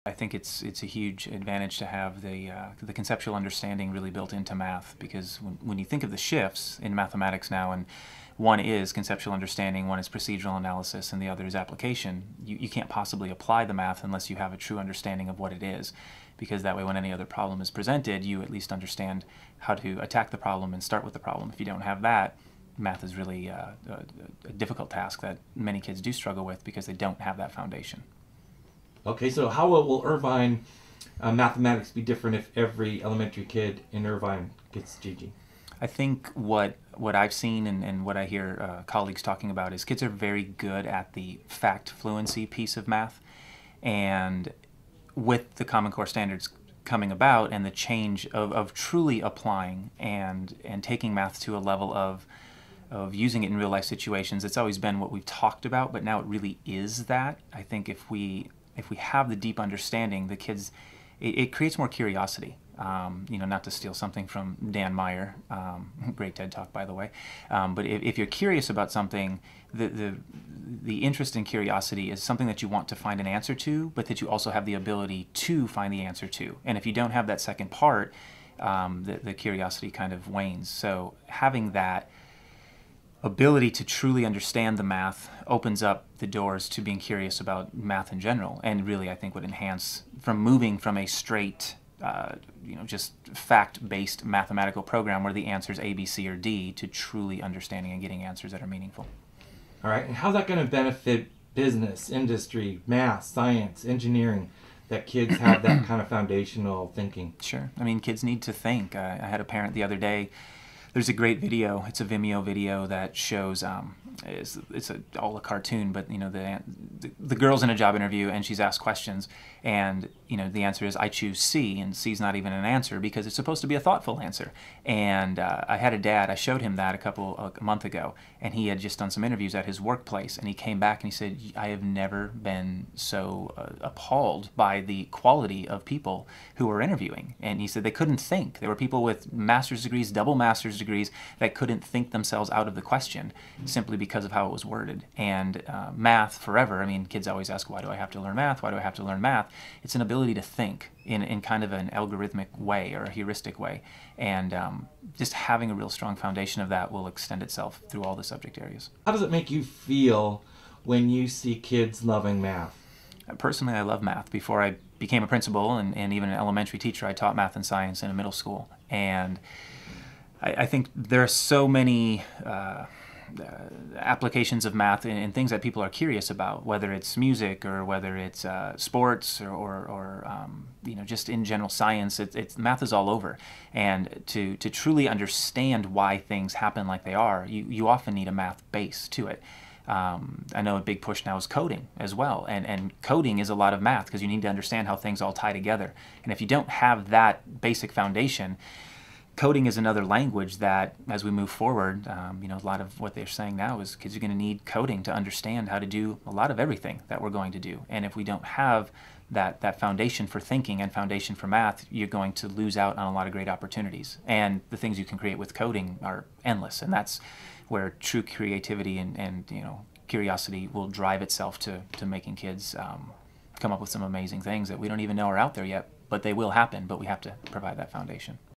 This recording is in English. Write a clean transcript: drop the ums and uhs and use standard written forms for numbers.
I think it's a huge advantage to have the conceptual understanding really built into math, because when you think of the shifts in mathematics now, and one is conceptual understanding, one is procedural analysis, and the other is application, you can't possibly apply the math unless you have a true understanding of what it is, because that way when any other problem is presented, you at least understand how to attack the problem and start with the problem. If you don't have that, math is really a difficult task that many kids do struggle with because they don't have that foundation. Okay, so how will Irvine mathematics be different if every elementary kid in Irvine gets Jiji? I think what I've seen and what I hear colleagues talking about is kids are very good at the fact fluency piece of math, and with the Common Core standards coming about and the change of truly applying and taking math to a level of using it in real life situations, it's always been what we've talked about, but now it really is that. I think if we have the deep understanding, the kids, it creates more curiosity. You know, not to steal something from Dan Meyer, great TED Talk, by the way, but if you're curious about something, the interest and curiosity is something that you want to find an answer to, but that you also have the ability to find the answer to. And if you don't have that second part, the curiosity kind of wanes. So having that ability to truly understand the math opens up the doors to being curious about math in general, and really I think would enhance from moving from a straight you know, just fact-based mathematical program where the answer is A, B, C, or D, to truly understanding and getting answers that are meaningful. All right, and how's that going to benefit business, industry, math, science, engineering, that kids have that kind of foundational thinking? Sure. I mean, kids need to think. I had a parent the other day. There's a great video. It's a Vimeo video that shows it's all a cartoon, but you know, the girl's in a job interview and she's asked questions, and you know, the answer is I choose C, and C's not even an answer because it's supposed to be a thoughtful answer. And I had a dad. I showed him that a month ago, and he had just done some interviews at his workplace, and he came back and he said, I have never been so appalled by the quality of people who were interviewing. And he said they couldn't think. There were people with master's degrees, double master's degrees, that couldn't think themselves out of the question simply because of how it was worded. And math forever, I mean, kids always ask, why do I have to learn math? Why do I have to learn math? It's an ability to think in kind of an algorithmic way or a heuristic way. And just having a real strong foundation of that will extend itself through all the subject areas. How does it make you feel when you see kids loving math? Personally, I love math. Before I became a principal and even an elementary teacher, I taught math and science in a middle school. And I think there are so many applications of math and things that people are curious about, whether it's music or whether it's sports or you know, just in general science. Math is all over, and to truly understand why things happen like they are, you often need a math base to it. I know a big push now is coding as well, and coding is a lot of math because you need to understand how things all tie together. And if you don't have that basic foundation, coding is another language that, as we move forward, you know, a lot of what they're saying now is kids are going to need coding to understand how to do a lot of everything that we're going to do. And if we don't have that foundation for thinking and foundation for math, you're going to lose out on a lot of great opportunities. And the things you can create with coding are endless, and that's where true creativity and you know, curiosity will drive itself to making kids come up with some amazing things that we don't even know are out there yet, but they will happen, but we have to provide that foundation.